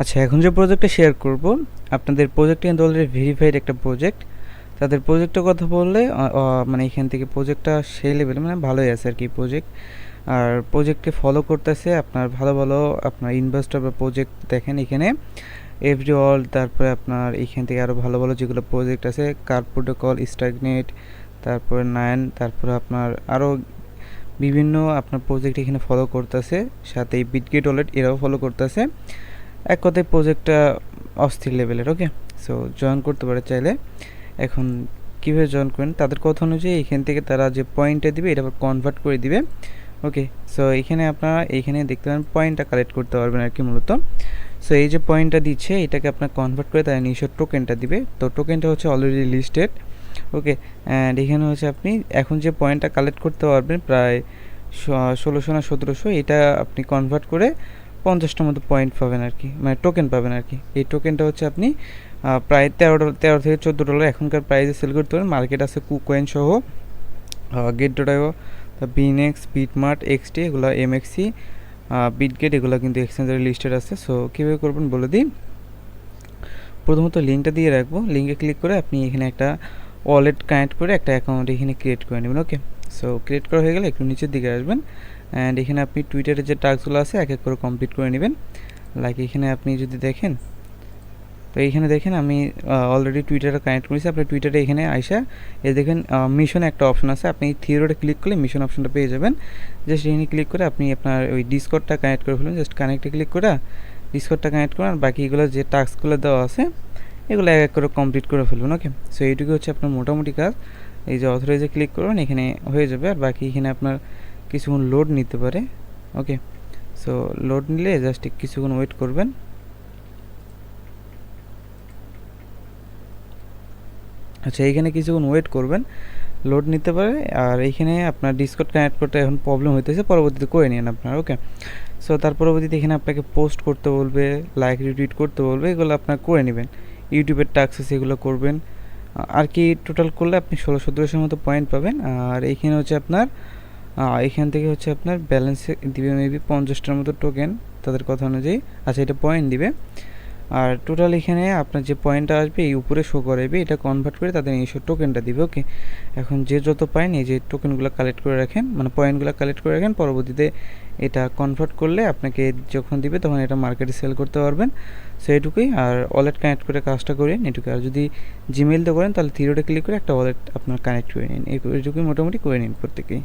আচ্ছা, এখন যে প্রজেক্টটা শেয়ার করব, আপনাদের প্রজেক্টটা কিন্তু অলরেডি ভেরিফাইড একটা প্রজেক্ট। তাদের প্রজেক্টের কথা বললে মানে এখান থেকে প্রজেক্টটা সেই লেভেলে মানে ভালোই আছে আর কি প্রজেক্ট। আর প্রজেক্টকে ফলো করতেছে আপনার ভালো ভালো আপনার ইনভেস্টর বা প্রজেক্ট দেখেন এখানে এভরি অল, তারপরে আপনার এইখান থেকে আরও ভালো ভালো যেগুলো প্রজেক্ট আছে কার প্রোটোকল, স্টাগনেট, তারপরে নাইন, তারপরে আপনার আরও বিভিন্ন আপনার প্রজেক্ট এখানে ফলো করতেছে। সাথে এই বিটগেট ওয়ালেট এরাও ফলো করতেছে। এক কথায় প্রজেক্টটা অস্থির লেভেলের। ওকে, সো জয়েন করতে পারে চাইলে। এখন কীভাবে জয়েন করেন তাদের কথা অনুযায়ী এখান থেকে তারা যে পয়েন্টটা দিবে এটা আবার কনভার্ট করে দিবে। ওকে, সো এখানে আপনারা এইখানে দেখতে পারেন পয়েন্টটা কালেক্ট করতে পারবেন আর কি মূলত। সো এই যে পয়েন্টটা দিচ্ছে এটাকে আপনার কনভার্ট করে তারা নিজস্ব টোকেনটা দিবে। তো টোকেনটা হচ্ছে অলরেডি লিস্টেড। ওকে, অ্যান্ড এখানে হচ্ছে আপনি এখন যে পয়েন্টটা কালেক্ট করতে পারবেন প্রায় 1600 না 1700, এটা আপনি কনভার্ট করে 50টার মতো পয়েন্ট পাবেন আর কি, মানে টোকেন পাবেন আর কি। এই টোকেনটা হচ্ছে আপনি প্রায় $13 থেকে $14 এখনকার প্রাইসে সেল করতে পারেন। মার্কেট আছে কুকয়েন সহ, গেট.io, বিনেক্স, বিটমার্ট, এক্সটি, এগুলো এমএক্সি, বিটগেট, এগুলো কিন্তু এক্সচেঞ্জারে লিস্টেড আছে। সো কীভাবে করবেন বলে দিই। প্রথমত লিঙ্কটা দিয়ে রাখবো, লিঙ্কে ক্লিক করে আপনি এখানে একটা ওয়ালেট কানেক্ট করে একটা অ্যাকাউন্ট এখানে ক্রিয়েট করে নেবেন। ওকে, সো ক্রিয়েট করা হয়ে গেলে একটু নিচের দিকে আসবেন অ্যান্ড এখানে আপনি টুইটারের যে টাস্কগুলো আছে এক এক করে কমপ্লিট করে নেবেন। লাইক এখানে আপনি যদি দেখেন, তো এইখানে দেখেন আমি অলরেডি টুইটারে কানেক্ট করেছি। আপনি টুইটারে এখানে আইসা এই দেখেন মিশনে একটা অপশন আছে, আপনি থিওরিতে ক্লিক করলে মিশন অপশনটা পেয়ে যাবেন। জাস্ট এখানে ক্লিক করে আপনি আপনার ওই ডিসকর্ডটা কানেক্ট করে ফেলুন। জাস্ট কানেক্টে ক্লিক করে ডিসকর্ডটা কানেক্ট করেন, আর বাকিগুলো যে টাস্কগুলো দেওয়া আছে এগুলো এক এক করে কমপ্লিট করে ফেলবেন। ওকে, সো এইটুকু হচ্ছে আপনার মোটামুটি কাজ। এই যে অথরাইজে ক্লিক করবেন এখানে হয়ে যাবে, আর বাকি এখানে আপনার কিছুক্ষণ লোড নিতে পারে। ওকে, সো লোড নিলে জাস্ট কিছুক্ষণ ওয়েট করবেন। আচ্ছা, এইখানে কিছুক্ষণ ওয়েট করবেন, লোড নিতে পারে। আর এইখানে আপনার ডিসকর্ড কানেক্ট করতে এখন প্রবলেম হইতেছে, পরবর্তীতে করে নিন আপনার। ওকে, সো তার পরবর্তীতে এখানে আপনাকে পোস্ট করতে বলবে, লাইক রিটুইট করতে বলবে, এগুলো আপনার করে নেবেন। ইউটিউবের টাস্ক আছে সেগুলো করবেন আর কি। টোটাল করলে আপনি 1600-1700 মতো পয়েন্ট পাবেন। আর এইখানে হচ্ছে আপনার এখান থেকে হচ্ছে আপনার ব্যালেন্সে দিবে মেবি 50টার মতো টোকেন তাদের কথা অনুযায়ী। আচ্ছা, এটা পয়েন্ট দিবে। আর টোটাল এখানে আপনার যে পয়েন্টটা আসবে এই উপরে শো করাবে, এটা কনভার্ট করে তাদের নিজস্ব টোকেনটা দিবে। ওকে, এখন যে যত পায় এই যে টোকেনগুলো কালেক্ট করে রাখেন, মানে পয়েন্টগুলো কালেক্ট করে রাখেন, পরবর্তীতে এটা কনভার্ট করলে আপনাকে যখন দিবে তখন এটা মার্কেটে সেল করতে পারবেন। সো এটুকুই। আর ওয়ালেট কানেক্ট করে কাজটা করেন এটুকুই। আর যদি জিমেইলতে করেন তাহলে থিরোতে ক্লিক করে একটা ওয়ালেট আপনার কানেক্ট করে নিন। এইটুকুই মোটামুটি করে নিন প্রত্যেকেই।